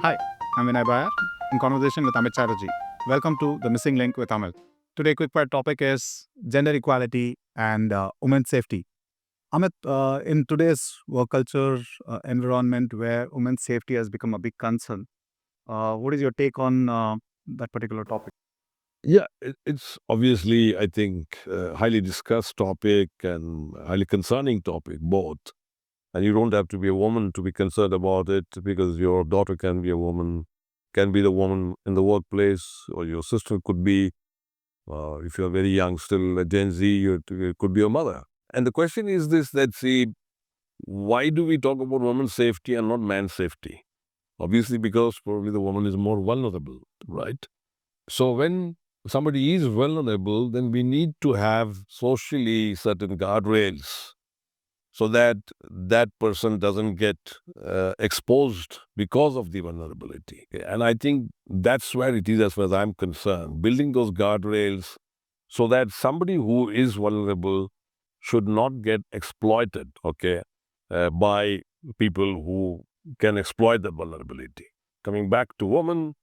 Hi, I'm Vinay Bayar in conversation with Amit Chatterjee. Welcome to The Missing Link with Amit. Today, quick part topic is gender equality and women's safety. Amit, in today's work culture environment where women's safety has become a big concern, what is your take on that particular topic? Yeah, it's obviously, I think, a highly discussed topic and highly concerning topic, both. And you don't have to be a woman to be concerned about it because your daughter can be a woman, can be the woman in the workplace, or your sister could be, if you're very young, still a Gen Z, you could be a mother. And the question is this, that see, why do we talk about women's safety and not man's safety? Obviously, because probably the woman is more vulnerable, right? So when somebody is vulnerable, then we need to have socially certain guardrails so that that person doesn't get exposed because of the vulnerability. And I think that's where it is as far as I'm concerned, building those guardrails so that somebody who is vulnerable should not get exploited, okay, by people who can exploit the vulnerability. Coming back to women,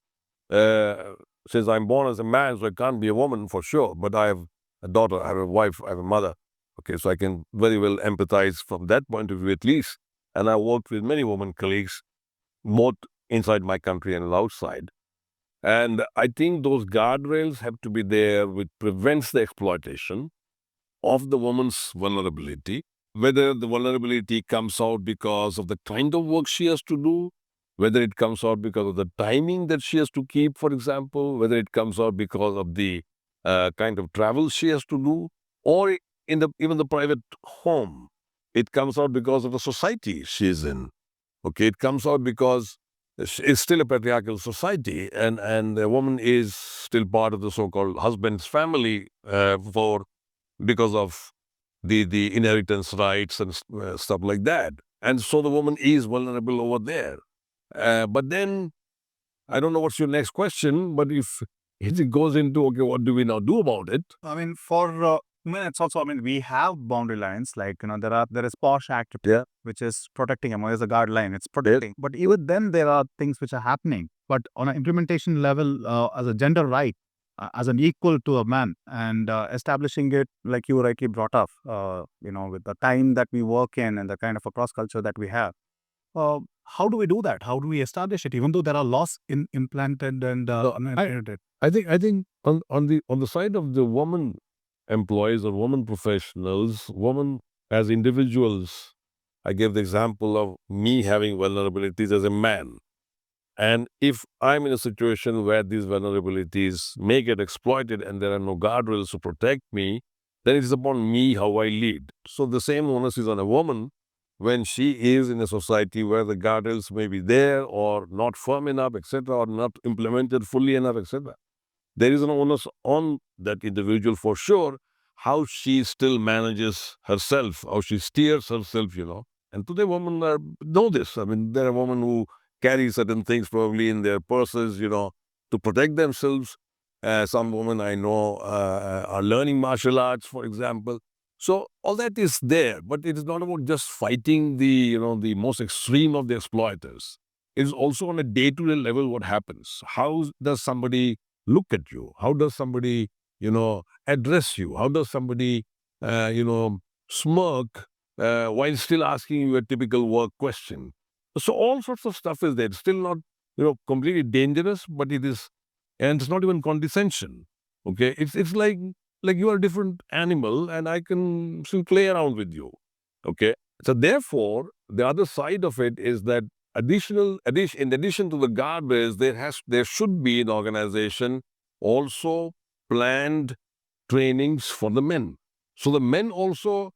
uh, since I'm born as a man, so I can't be a woman for sure. But I have a daughter, I have a wife, I have a mother. Okay, so I can very well empathize from that point of view at least. And I worked with many women colleagues, both inside my country and outside. And I think those guardrails have to be there which prevents the exploitation of the woman's vulnerability, whether the vulnerability comes out because of the kind of work she has to do, whether it comes out because of the timing that she has to keep, for example, whether it comes out because of the kind of travel she has to do, or in the even the private home, it comes out because of the society she is in. Okay, it comes out because it's still a patriarchal society, and a woman is still part of the so-called husband's family for because of the inheritance rights and stuff like that. And so the woman is vulnerable over there. But then I don't know what's your next question, but if it goes into okay, what do we now do about it? I mean, for women, it's also, I mean, we have boundary lines like, there is POSH Act, Yeah, which is protecting them. There's a guideline, it's protecting. But even then, there are things which are happening. But on an implementation level, as a gender right, as an equal to a man, and establishing it, like you rightly brought up, with the time that we work in and the kind of a cross culture that we have. How do we do that? How do we establish it, even though there are laws implanted and no, implemented? I think on the side of the woman employees or woman professionals, women as individuals, I gave the example of me having vulnerabilities as a man. And if I'm in a situation where these vulnerabilities may get exploited and there are no guardrails to protect me, then it is upon me how I lead. So the same onus is on a woman when she is in a society where the guardrails may be there or not firm enough, etc., or not implemented fully enough, etc. There is an onus on that individual for sure, how she still manages herself, how she steers herself. And today women know this. I mean, there are women who carry certain things probably in their purses, to protect themselves. Some women I know are learning martial arts, for example. So all that is there, but it is not about just fighting the most extreme of the exploiters. It is also on a day-to-day level what happens. How does somebody look at you? How does somebody, address you? How does somebody, smirk while still asking you a typical work question? So all sorts of stuff is there. It's still not, completely dangerous, but it is, and it's not even condescension. Okay, it's like you are a different animal, and I can still play around with you. Okay, so therefore, the other side of it is that in addition to the guardrails, there should be in organization also planned trainings for the men. So the men also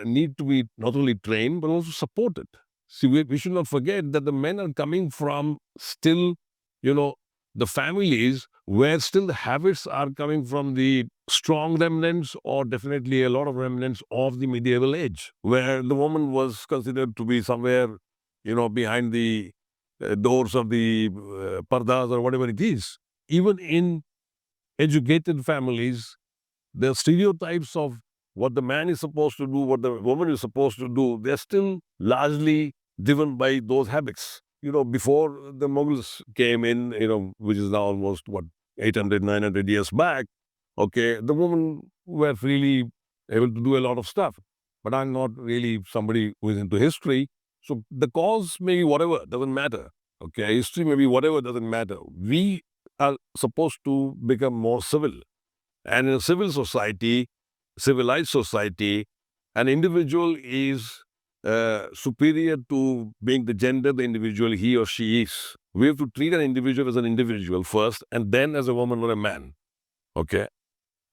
need to be not only trained but also supported. See, we should not forget that the men are coming from still, you know, the families where still the habits are coming from the strong remnants or definitely a lot of remnants of the medieval age, where the woman was considered to be somewhere, behind the doors of the pardas or whatever it is. Even in educated families, the stereotypes of what the man is supposed to do, what the woman is supposed to do, they're still largely driven by those habits. before the Mughals came in, which is now almost, 800, 900 years back, okay, the women were freely able to do a lot of stuff. But I'm not really somebody who is into history. So the cause may be whatever, doesn't matter. Okay, history may be whatever, doesn't matter. We are supposed to become more civil. And in a civil society, civilized society, an individual is superior to being the gender the individual he or she is. We have to treat an individual as an individual first, and then as a woman or a man. Okay?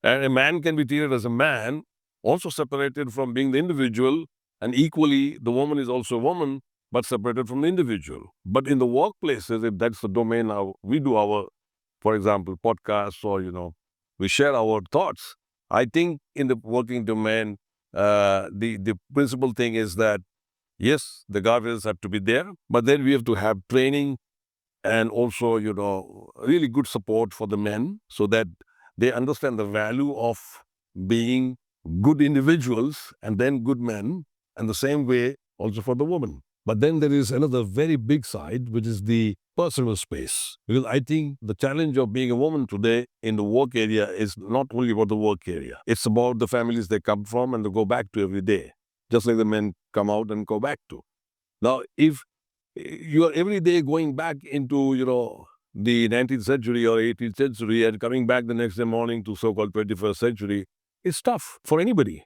And a man can be treated as a man, also separated from being the individual, and equally, the woman is also a woman, but separated from the individual. But in the workplaces, if that's the domain now, we do our, for example, podcasts, or, we share our thoughts. I think in the working domain, the principal thing is that, yes, the guardrails have to be there, but then we have to have training and also, really good support for the men so that they understand the value of being good individuals and then good men, and the same way also for the woman. But then there is another very big side, which is the personal space. Because I think the challenge of being a woman today in the work area is not only about the work area, it's about the families they come from and they go back to every day, just like the men come out and go back to. Now, if you are every day going back into, the 19th century or 18th century and coming back the next day morning to so-called 21st century, it's tough for anybody.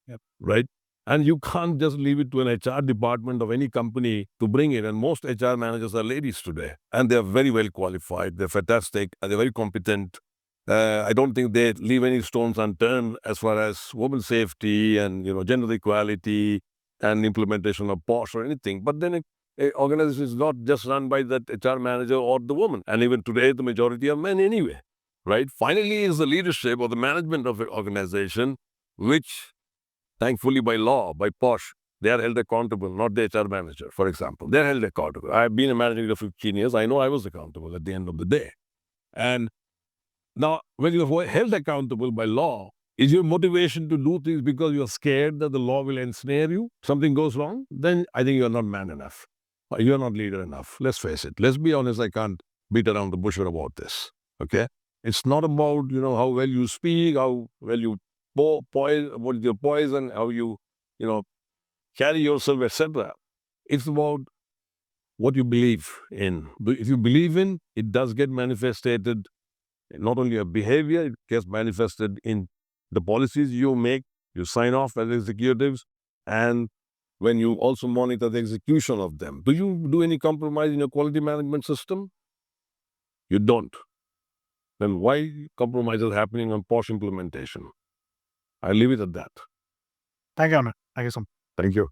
Yep. Right? And you can't just leave it to an HR department of any company to bring it. And most HR managers are ladies today. And they're very well qualified. They're fantastic. And they're very competent. I don't think they leave any stones unturned as far as women's safety and, gender equality and implementation of POSH or anything. But then a organization is not just run by that HR manager or the woman. And even today, the majority are men anyway. Right? Finally, is the leadership or the management of an organization, which thankfully, by law, by POSH, they are held accountable, not the HR manager, for example. They're held accountable. I've been a manager for 15 years. I know I was accountable at the end of the day. And now, when you're held accountable by law, is your motivation to do things because you're scared that the law will ensnare you? Something goes wrong? Then I think you're not man enough. Or you're not leader enough. Let's face it. Let's be honest. I can't beat around the bush about this. Okay? It's not about, how well you speak, how well you what is your poison, how you, carry yourself, etc. It's about what you believe in. If you believe in, it does get manifested. Not only your behavior, it gets manifested in the policies you make, you sign off as executives, and when you also monitor the execution of them. Do you do any compromise in your quality management system? You don't. Then why compromises happening on POSH implementation? I leave it at that. Thank you, Amit. Thank you so much. Thank you.